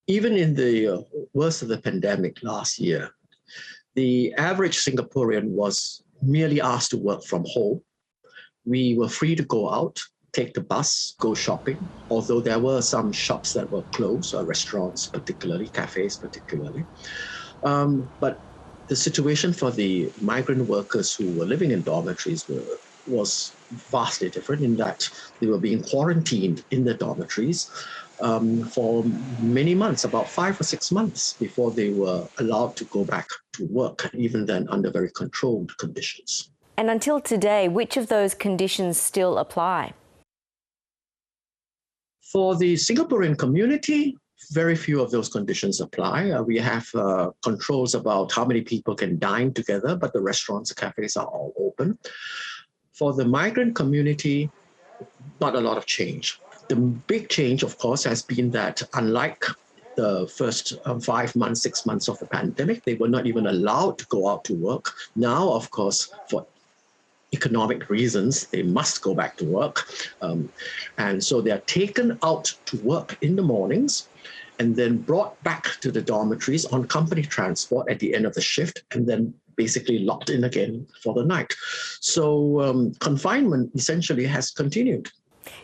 even in the worst of the pandemic last year, the average Singaporean was merely asked to work from home. We were free to go out, take the bus, go shopping, although there were some shops that were closed, or restaurants particularly, cafes particularly. But the situation for the migrant workers who were living in dormitories was vastly different in that they were being quarantined in the dormitories for many months, about 5 or 6 months before they were allowed to go back to work, even then under very controlled conditions. And until today, which of those conditions still apply? For the Singaporean community, very few of those conditions apply. We have controls about how many people can dine together, but the restaurants and cafes are all open. For the migrant community, not a lot of change. The big change, of course, has been that unlike the first 5 months, 6 months of the pandemic, they were not even allowed to go out to work. Now, of course, for economic reasons, they must go back to work. And so they are taken out to work in the mornings and then brought back to the dormitories on company transport at the end of the shift, and then basically locked in again for the night. So confinement essentially has continued.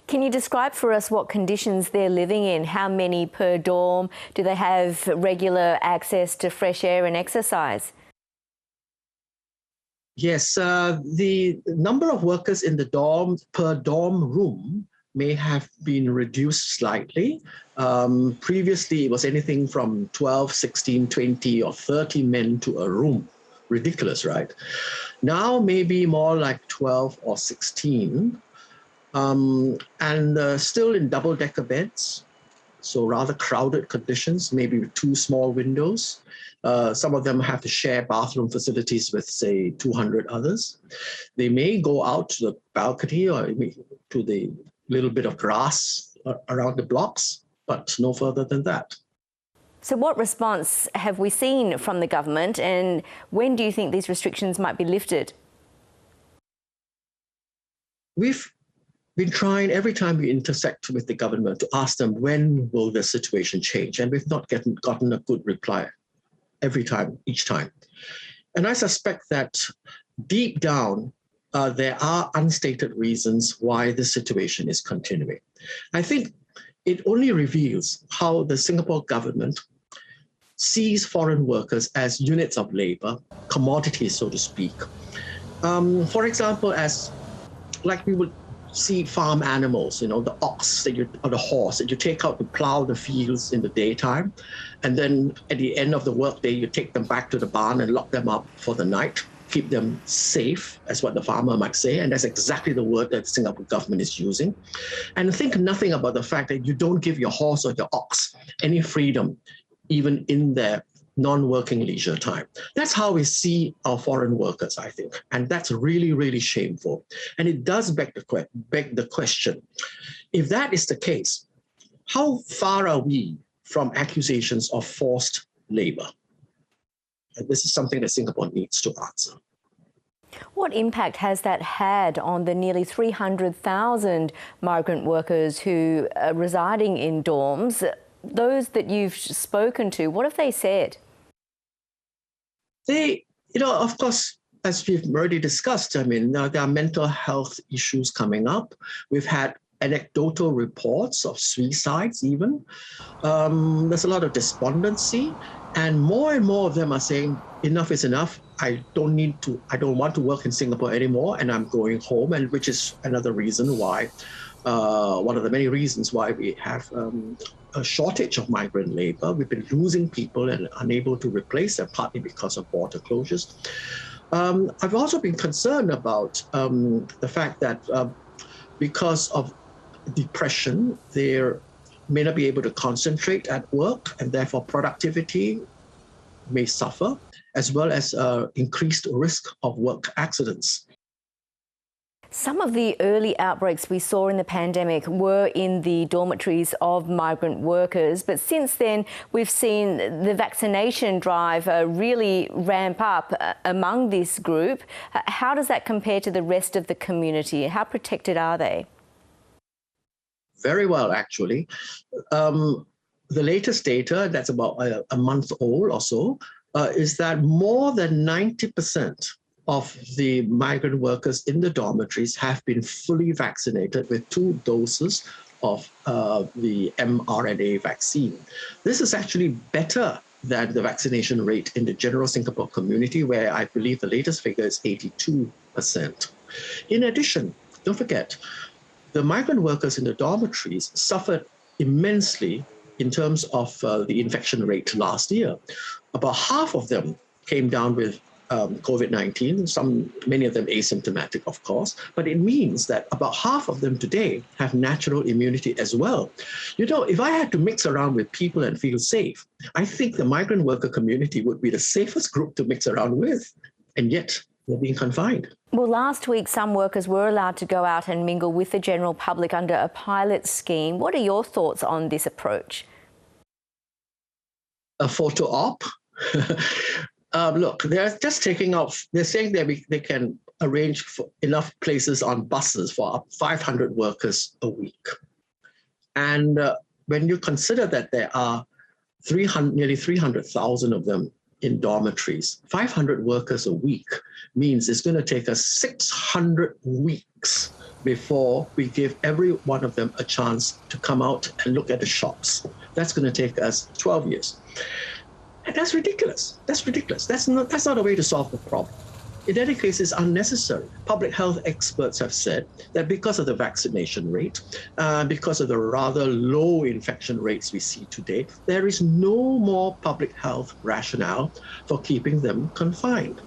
Can you describe for us what conditions they're living in? How many per dorm? Do they have regular access to fresh air and exercise? Yes, the number of workers in the dorm per dorm room may have been reduced slightly. Previously, it was anything from 12, 16, 20 or 30 men to a room. Ridiculous, right? Now, maybe more like 12 or 16. And still in double-decker beds, so rather crowded conditions, maybe with 2 small windows. Some of them have to share bathroom facilities with, say, 200 others. They may go out to the balcony or to the little bit of grass around the blocks, but no further than that. So what response have we seen from the government, and when do you think these restrictions might be lifted? We've been trying every time we intersect with the government to ask them when will the situation change, and we've not gotten a good reply each time. And I suspect that deep down, there are unstated reasons why the situation is continuing. I think it only reveals how the Singapore government sees foreign workers as units of labor, commodities, so to speak. For example, as like we would see farm animals, the ox or the horse that you take out to plow the fields in the daytime, and then at the end of the workday, you take them back to the barn and lock them up for the night, keep them safe, as what the farmer might say, and that's exactly the word that the Singapore government is using. And think nothing about the fact that you don't give your horse or your ox any freedom, even in their non-working leisure time. That's how we see our foreign workers, I think, and that's really, really shameful. And it does beg the question, if that is the case, how far are we from accusations of forced labor? And this is something that Singapore needs to answer. What impact has that had on the nearly 300,000 migrant workers who are residing in dorms? Those that you've spoken to, what have they said? They, of course, as we've already discussed, there are mental health issues coming up. We've had anecdotal reports of suicides even. There's a lot of despondency, and more of them are saying, enough is enough. I don't want to work in Singapore anymore, and I'm going home, and which is another reason why, one of the many reasons why we have a shortage of migrant labor. We've been losing people and unable to replace them, partly because of border closures. I've also been concerned about the fact that because of depression, they may not be able to concentrate at work, and therefore productivity may suffer, as well as increased risk of work accidents. Some of the early outbreaks we saw in the pandemic were in the dormitories of migrant workers, but since then we've seen the vaccination drive really ramp up among this group. How does that compare to the rest of the community? How protected are they? Very well, actually. the latest data, that's about a month old or so, is that more than 90% of the migrant workers in the dormitories have been fully vaccinated with 2 doses of the mRNA vaccine. This is actually better than the vaccination rate in the general Singapore community, where I believe the latest figure is 82%. In addition, don't forget, the migrant workers in the dormitories suffered immensely in terms of the infection rate last year. About half of them came down with COVID-19, many of them asymptomatic, of course, but it means that about half of them today have natural immunity as well. You know, if I had to mix around with people and feel safe, I think the migrant worker community would be the safest group to mix around with, and yet they're being confined. Well, last week, some workers were allowed to go out and mingle with the general public under a pilot scheme. What are your thoughts on this approach? A photo op? Look, they're just taking off. They're saying that they can arrange for enough places on buses for up 500 workers a week. And when you consider that there are nearly 300,000 of them in dormitories, 500 workers a week means it's going to take us 600 weeks before we give every one of them a chance to come out and look at the shops. That's going to take us 12 years. And that's ridiculous. That's ridiculous. That's not a way to solve the problem. In any case, it's unnecessary. Public health experts have said that because of the vaccination rate, because of the rather low infection rates we see today, there is no more public health rationale for keeping them confined.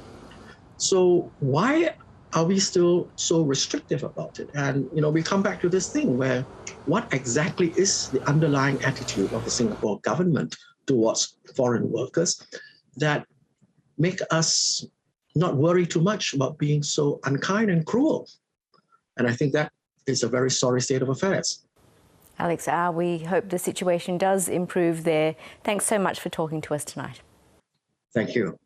So why are we still so restrictive about it? And, you know, we come back to this thing where what exactly is the underlying attitude of the Singapore government towards foreign workers that make us not worry too much about being so unkind and cruel. And I think that is a very sorry state of affairs. Alex, we hope the situation does improve there. Thanks so much for talking to us tonight. Thank you.